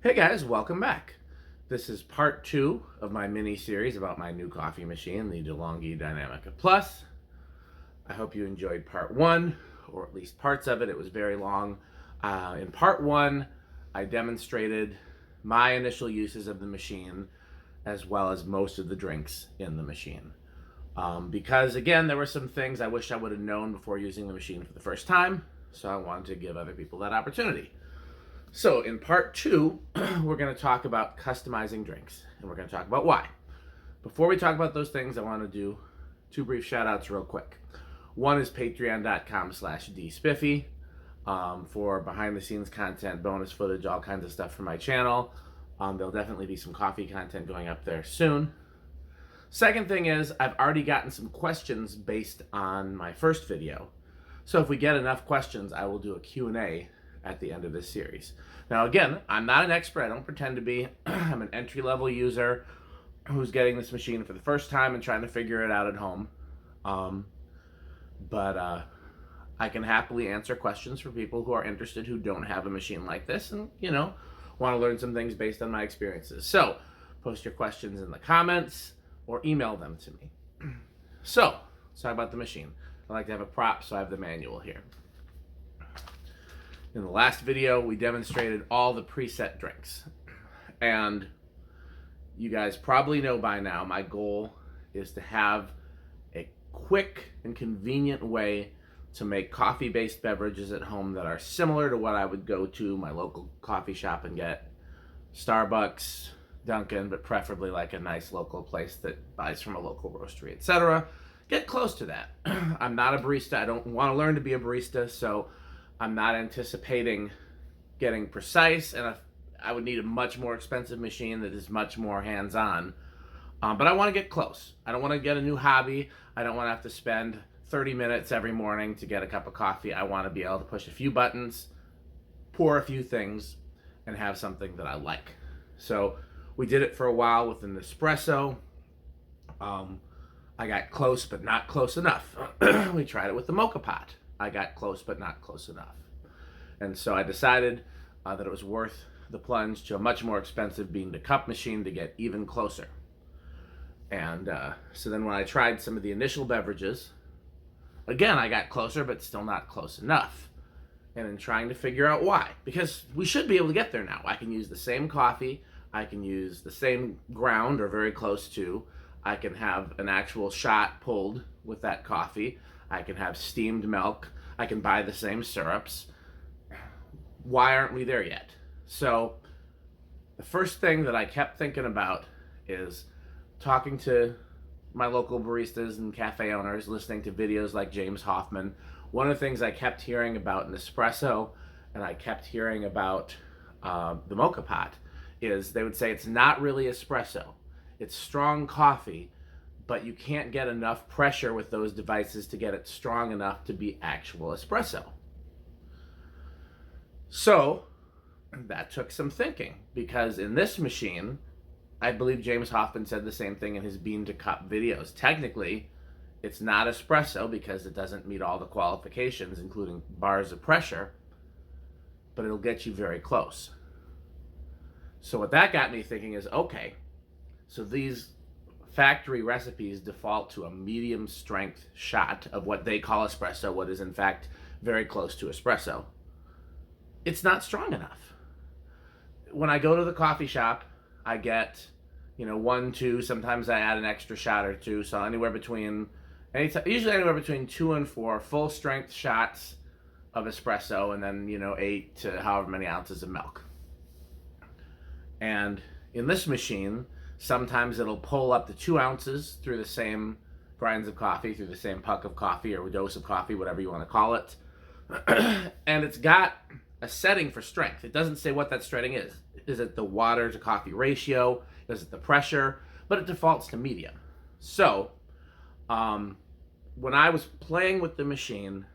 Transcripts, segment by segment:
Hey guys, welcome back. This is part 2 of my mini-series about my new coffee machine, the DeLonghi Dinamica Plus. I hope you enjoyed part 1, or at least parts of it. It was very long. In part 1, I demonstrated my initial uses of the machine, as well as most of the drinks in the machine. Because again, there were some things I wish I would have known before using the machine for the first time, so I wanted to give other people that opportunity. So in part 2, we're going to talk about customizing drinks, and we're going to talk about why. Before we talk about those things, I want to do 2 brief shout outs real quick. One is patreon.com/dspiffy for behind the scenes content, bonus footage, all kinds of stuff for my channel. There'll definitely be some coffee content going up there soon. Second thing is, I've already gotten some questions based on my first video. So if we get enough questions, I will do a Q&A at the end of this series. Now again, I'm not an expert, I don't pretend to be. I'm an entry-level user who's getting this machine for the first time and trying to figure it out at home. But I can happily answer questions for people who are interested who don't have a machine like this and, want to learn some things based on my experiences. So, post your questions in the comments or email them to me. So, let's talk about the machine. I like to have a prop, so I have the manual here. In the last video, we demonstrated all the preset drinks. And you guys probably know by now, my goal is to have a quick and convenient way to make coffee-based beverages at home that are similar to what I would go to my local coffee shop and get. Starbucks, Dunkin', but preferably like a nice local place that buys from a local roastery, etc. Get close to that. I'm not a barista. I don't want to learn to be a barista, so I'm not anticipating getting precise, and I would need a much more expensive machine that is much more hands-on. But I want to get close. I don't want to get a new hobby. I don't want to have to spend 30 minutes every morning to get a cup of coffee. I want to be able to push a few buttons, pour a few things, and have something that I like. So we did it for a while with an espresso. I got close, but not close enough. We tried it with the mocha pot. I got close, but not close enough. And so I decided that it was worth the plunge to a much more expensive bean-to-cup machine to get even closer. And so then when I tried some of the initial beverages, again, I got closer, but still not close enough. And in trying to figure out why, because we should be able to get there now. I can use the same coffee, I can use the same ground or very close to, I can have an actual shot pulled with that coffee, I can have steamed milk, I can buy the same syrups. Why aren't we there yet? So the first thing that I kept thinking about is talking to my local baristas and cafe owners, listening to videos like James Hoffman. One of the things I kept hearing about in espresso, and I kept hearing about the mocha pot, is they would say it's not really espresso. It's strong coffee, but you can't get enough pressure with those devices to get it strong enough to be actual espresso. So that took some thinking, because in this machine, I believe James Hoffman said the same thing in his bean-to-cup videos. Technically, it's not espresso because it doesn't meet all the qualifications, including bars of pressure, but it'll get you very close. So what that got me thinking is, okay, so these factory recipes default to a medium strength shot of what they call espresso, what is in fact very close to espresso. It's not strong enough. When I go to the coffee shop, I get, 1, 2, sometimes I add an extra shot or 2, so usually anywhere between 2 and 4 full strength shots of espresso, and then 8 to however many ounces of milk. And in this machine, sometimes it'll pull up to 2 ounces through the same grinds of coffee, through the same puck of coffee or dose of coffee, whatever you want to call it. And it's got a setting for strength. It doesn't say what that setting is. Is it the water to coffee ratio? Is it the pressure? But it defaults to medium. So, when I was playing with the machine,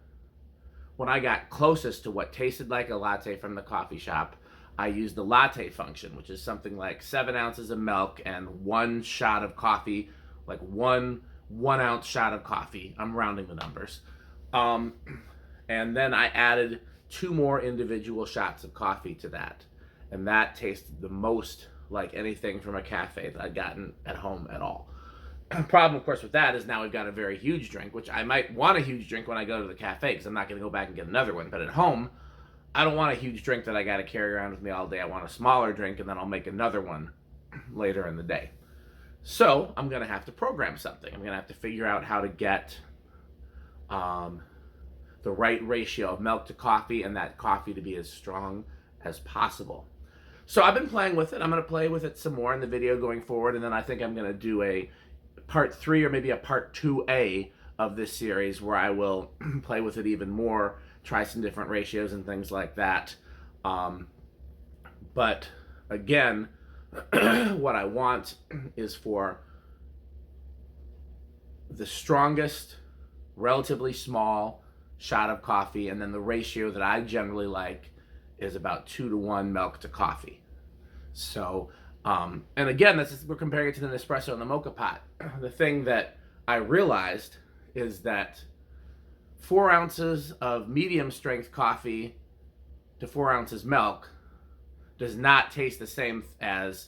when I got closest to what tasted like a latte from the coffee shop, I used the latte function, which is something like 7 ounces of milk and 1 shot of coffee, like one 1 ounce shot of coffee. I'm rounding the numbers. And then I added 2 more individual shots of coffee to that. And that tasted the most like anything from a cafe that I'd gotten at home at all. Problem, of course, with that is now we've got a very huge drink, which I might want a huge drink when I go to the cafe because I'm not going to go back and get another one. But at home, I don't want a huge drink that I got to carry around with me all day. I want a smaller drink, and then I'll make another one later in the day. So I'm going to have to program something. I'm going to have to figure out how to get the right ratio of milk to coffee, and that coffee to be as strong as possible. So I've been playing with it. I'm going to play with it some more in the video going forward, and then I think I'm going to do a part 3 or maybe a part 2A of this series where I will play with it even more, try some different ratios and things like that. But again, what I want is for the strongest, relatively small shot of coffee, and then the ratio that I generally like is about 2-to-1 milk to coffee. So, and again, we're comparing it to the Nespresso and the mocha pot. The thing that I realized is that 4 ounces of medium strength coffee to 4 ounces milk does not taste the same as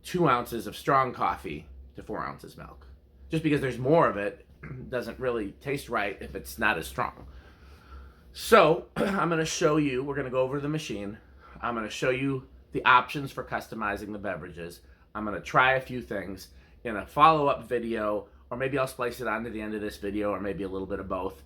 2 ounces of strong coffee to 4 ounces milk. Just because there's more of it doesn't really taste right if it's not as strong. So I'm going to show you, we're going to go over to the machine. I'm going to show you the options for customizing the beverages. I'm going to try a few things in a follow-up video, or maybe I'll splice it onto the end of this video, or maybe a little bit of both.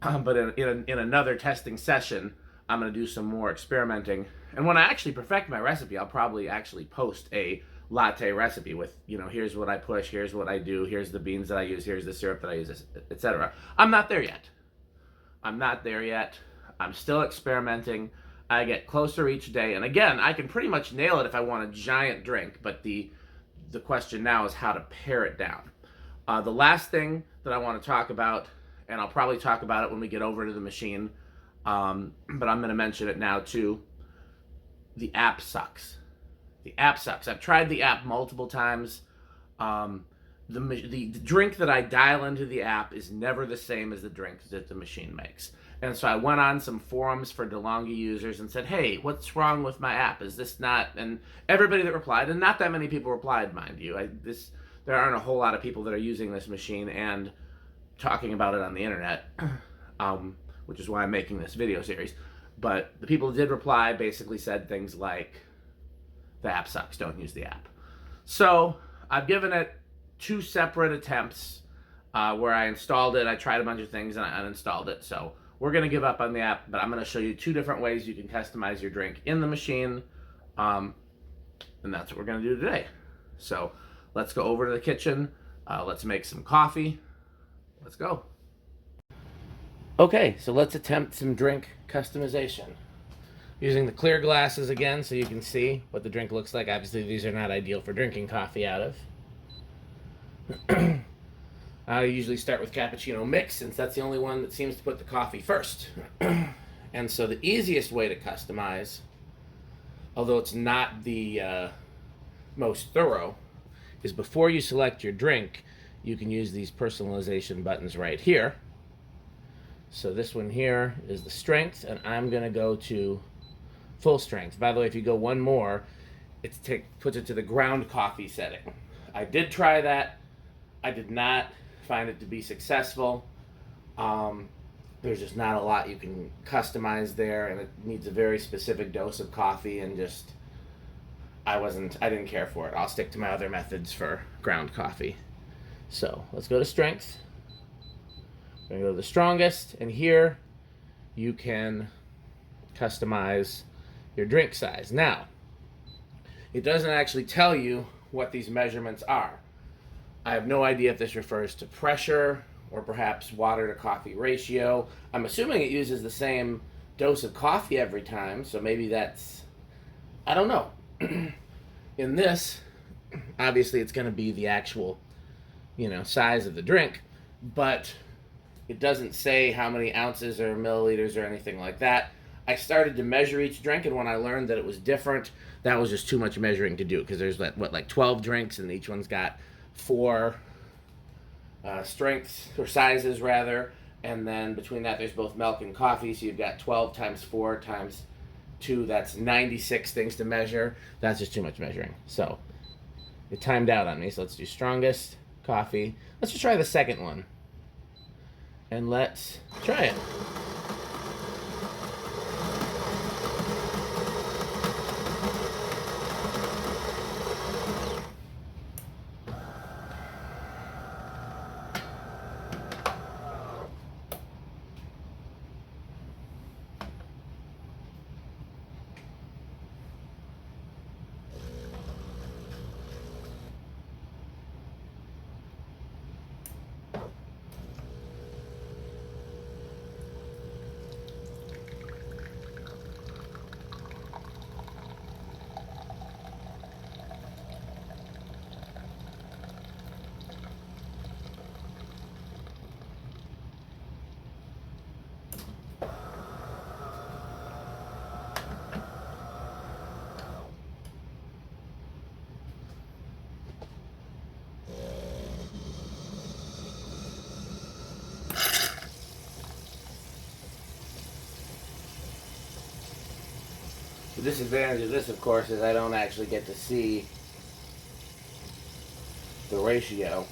But in another testing session, I'm going to do some more experimenting. And when I actually perfect my recipe, I'll probably actually post a latte recipe with, here's what I push, here's what I do, here's the beans that I use, here's the syrup that I use, etc. I'm not there yet. I'm still experimenting. I get closer each day. And again, I can pretty much nail it if I want a giant drink, but the question now is how to pare it down. The last thing that I want to talk about, and I'll probably talk about it when we get over to the machine, but I'm going to mention it now too. The app sucks. The app sucks. I've tried the app multiple times. The drink that I dial into the app is never the same as the drink that the machine makes. And so I went on some forums for DeLonghi users and said, hey, what's wrong with my app? Is this not? And everybody that replied, and not that many people replied, mind you. There aren't a whole lot of people that are using this machine and talking about it on the internet, which is why I'm making this video series. But the people that did reply basically said things like, the app sucks, don't use the app. So I've given it 2 separate attempts where I installed it. I tried a bunch of things and I uninstalled it. So we're going to give up on the app, but I'm going to show you 2 different ways you can customize your drink in the machine. And that's what we're going to do today. So let's go over to the kitchen. Let's make some coffee. Let's go. Okay, so let's attempt some drink customization. Using the clear glasses again so you can see what the drink looks like. Obviously, these are not ideal for drinking coffee out of. I usually start with cappuccino mix, since that's the only one that seems to put the coffee first. And so the easiest way to customize, although it's not the most thorough, is before you select your drink, you can use these personalization buttons right here. So this one here is the strength, and I'm going to go to full strength. By the way, if you go one more, it puts it to the ground coffee setting. I did try that. I did not find it to be successful. There's just not a lot you can customize there, and it needs a very specific dose of coffee, and just I didn't care for it. I'll stick to my other methods for ground coffee. So let's go to strength. I'm going to go to the strongest, and here you can customize your drink size. Now, it doesn't actually tell you what these measurements are. I have no idea if this refers to pressure or perhaps water to coffee ratio. I'm assuming it uses the same dose of coffee every time, so maybe that's, I don't know. In this, obviously it's going to be the actual, size of the drink, but it doesn't say how many ounces or milliliters or anything like that. I started to measure each drink, and when I learned that it was different, that was just too much measuring to do, because there's like 12 drinks, and each one's got 4 strengths, or sizes rather, and then between that there's both milk and coffee, so you've got 12 times 4 times to that's 96 things to measure, that's just too much measuring. So it timed out on me. So let's do strongest coffee. Let's just try the second one. And let's try it. The disadvantage of this, of course, is I don't actually get to see the ratio.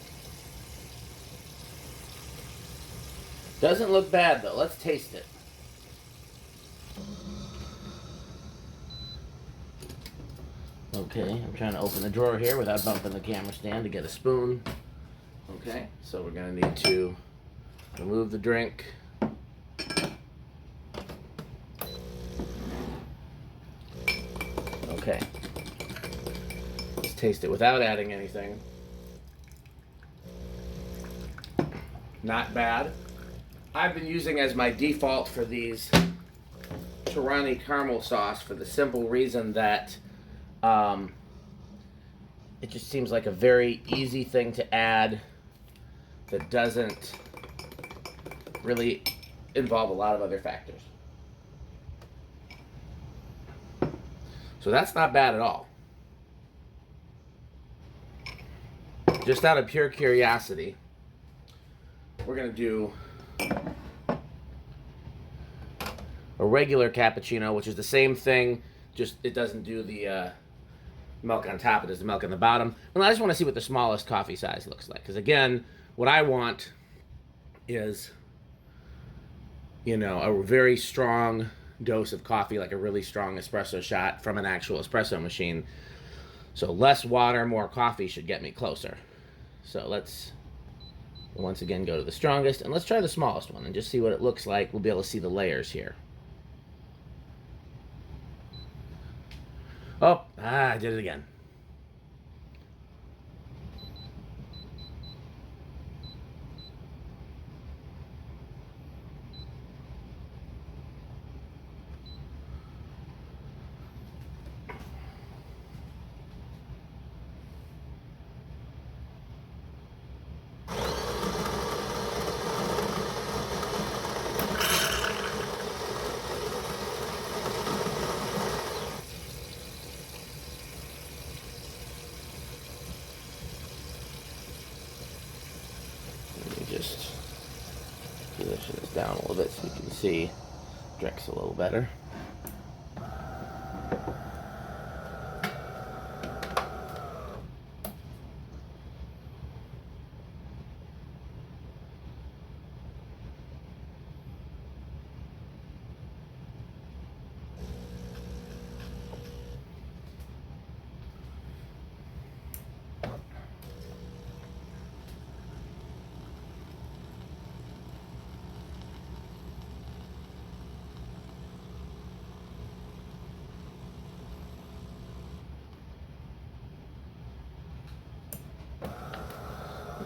Doesn't look bad, though. Let's taste it. Okay, I'm trying to open the drawer here without bumping the camera stand to get a spoon. Okay, so we're going to need to remove the drink. Okay. Let's taste it without adding anything. Not bad. I've been using as my default for these Torani caramel sauce for the simple reason that it just seems like a very easy thing to add that doesn't really involve a lot of other factors. So that's not bad at all. Just out of pure curiosity, we're going to do a regular cappuccino, which is the same thing, just it doesn't do the milk on top, it does the milk on the bottom. And I just want to see what the smallest coffee size looks like. Because again, what I want is, you know, a very strong dose of coffee, like a really strong espresso shot from an actual espresso machine. So less water, more coffee should get me closer. So let's once again go to the strongest, and let's try the smallest one and just see what it looks like. We'll be able to see the layers here. Oh, I did it again. Just position this down a little bit so you can see drinks a little better.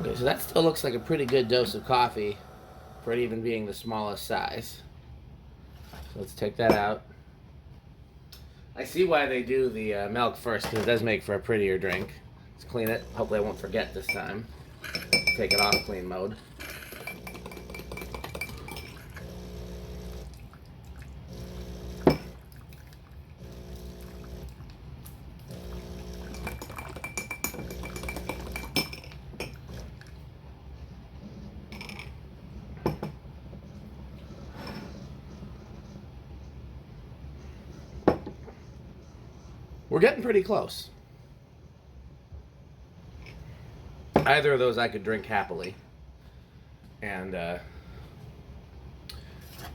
Okay, so that still looks like a pretty good dose of coffee for it even being the smallest size. So let's take that out. I see why they do the milk first, because it does make for a prettier drink. Let's clean it. Hopefully I won't forget this time. Take it off clean mode. we're getting pretty close. Either of those I could drink happily, and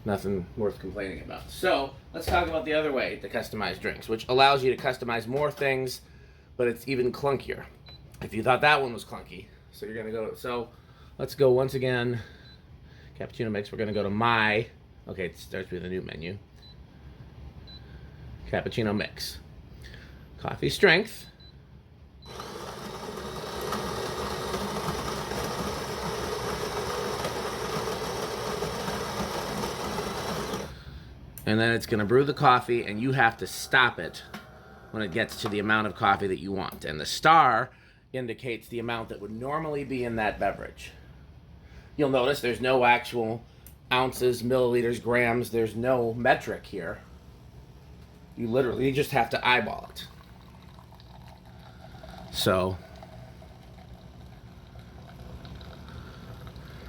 nothing worth complaining about. So let's talk about the other way to customize drinks, which allows you to customize more things, but it's even clunkier. If you thought that one was clunky, so you're gonna go. So let's go once again. Cappuccino mix. We're gonna go to my. Okay, it starts with a new menu. Cappuccino mix. Coffee strength. And then it's going to brew the coffee, and you have to stop it when it gets to the amount of coffee that you want. And the star indicates the amount that would normally be in that beverage. You'll notice there's no actual ounces, milliliters, grams. There's no metric here. You literally just have to eyeball it. So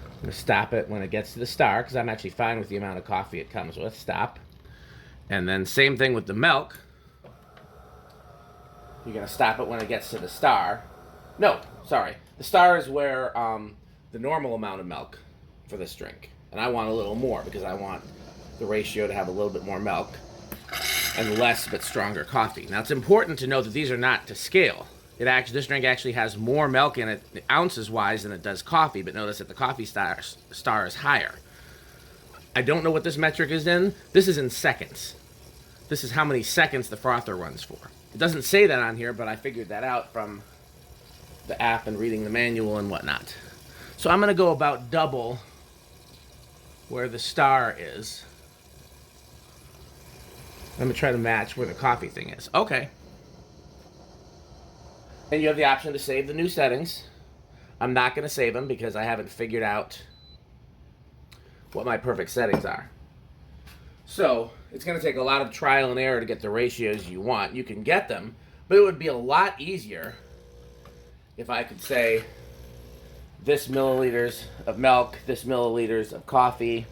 I'm going to stop it when it gets to the star, because I'm actually fine with the amount of coffee it comes with. Stop. And then same thing with the milk. You're going to stop it when it gets to the star. No, sorry. The star is where the normal amount of milk for this drink. And I want a little more because I want the ratio to have a little bit more milk and less but stronger coffee. Now it's important to know that these are not to scale. This drink actually has more milk in it, ounces-wise, than it does coffee, but notice that the coffee star is higher. I don't know what this metric is in. This is in seconds. This is how many seconds the frother runs for. It doesn't say that on here, but I figured that out from the app and reading the manual and whatnot. So I'm going to go about double where the star is. I'm going to try to match where the coffee thing is. Okay. And you have the option to save the new settings. I'm not going to save them because I haven't figured out what my perfect settings are. So it's going to take a lot of trial and error to get the ratios you want. You can get them, but it would be a lot easier if I could say this milliliters of milk, this milliliters of coffee,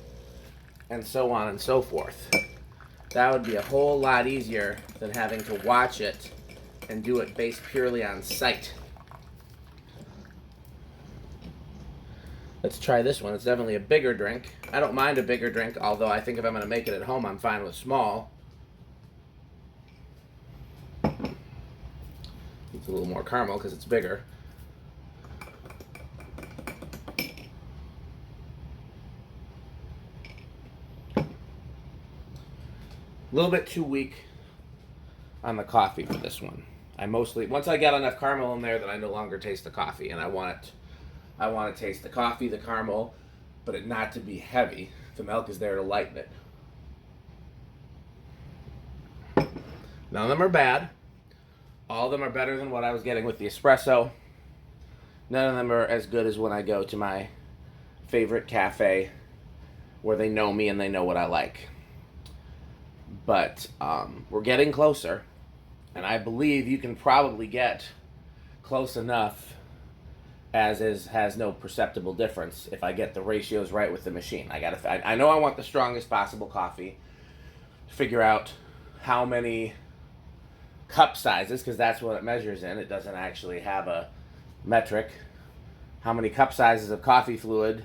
and so on and so forth. That would be a whole lot easier than having to watch it and do it based purely on sight. Let's try this one. It's definitely a bigger drink. I don't mind a bigger drink, although I think if I'm going to make it at home, I'm fine with small. It's a little more caramel because it's bigger. A little bit too weak on the coffee for this one. Once I get enough caramel in there, then I no longer taste the coffee, and I want to taste the coffee, the caramel, but it not to be heavy. The milk is there to lighten it. None of them are bad. All of them are better than what I was getting with the espresso. None of them are as good as when I go to my favorite cafe where they know me and they know what I like. But we're getting closer, and I believe you can probably get close enough has no perceptible difference if I get the ratios right with the machine. I know I want the strongest possible coffee. Figure out how many cup sizes, because that's what it measures in. It doesn't actually have a metric. How many cup sizes of coffee fluid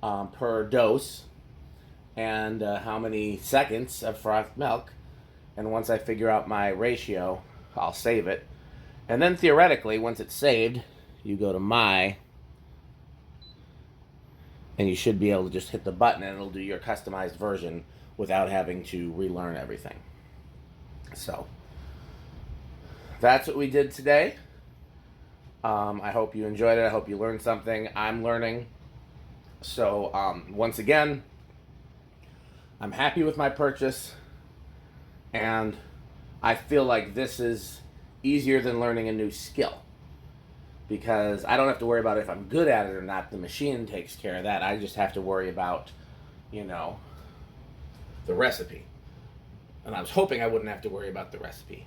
per dose, and how many seconds of frothed milk. And once I figure out my ratio, I'll save it. And then theoretically, once it's saved, you go to my, and you should be able to just hit the button and it'll do your customized version without having to relearn everything. So that's what we did today. I hope you enjoyed it. I hope you learned something. I'm learning. So once again, I'm happy with my purchase, and I feel like this is easier than learning a new skill, because I don't have to worry about if I'm good at it or not. The machine takes care of that. I just have to worry about, the recipe. And I was hoping I wouldn't have to worry about the recipe.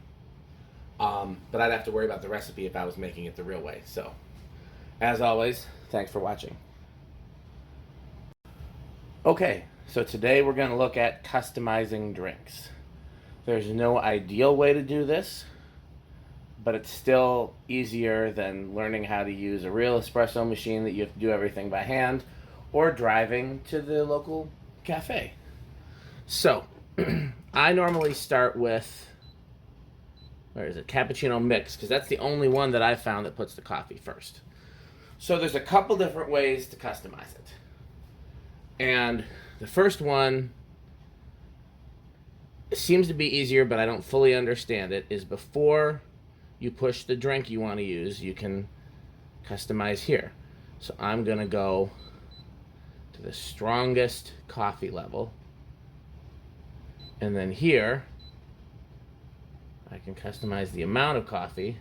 But I'd have to worry about the recipe if I was making it the real way. So, as always, thanks for watching. Okay, so today we're going to look at customizing drinks. There's no ideal way to do this. but it's still easier than learning how to use a real espresso machine that you have to do everything by hand, or driving to the local cafe. So, I normally start with, where is it, cappuccino mix, because that's the only one that I've found that puts the coffee first. So there's a couple different ways to customize it. And the first one seems to be easier, but I don't fully understand it, is before you push the drink you want to use, you can customize here. So I'm going to go to the strongest coffee level. And then here, I can customize the amount of coffee.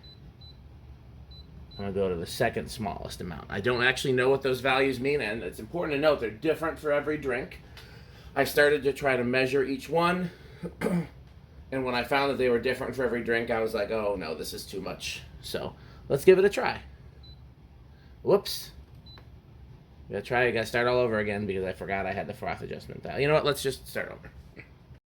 I'm going to go to the second smallest amount. I don't actually know what those values mean, and it's important to note they're different for every drink. I started to try to measure each one, and when I found that they were different for every drink, I was like, oh no, this is too much. So let's give it a try. Whoops. I gotta start all over again because I forgot I had the froth adjustment dial. You know what, let's just start over.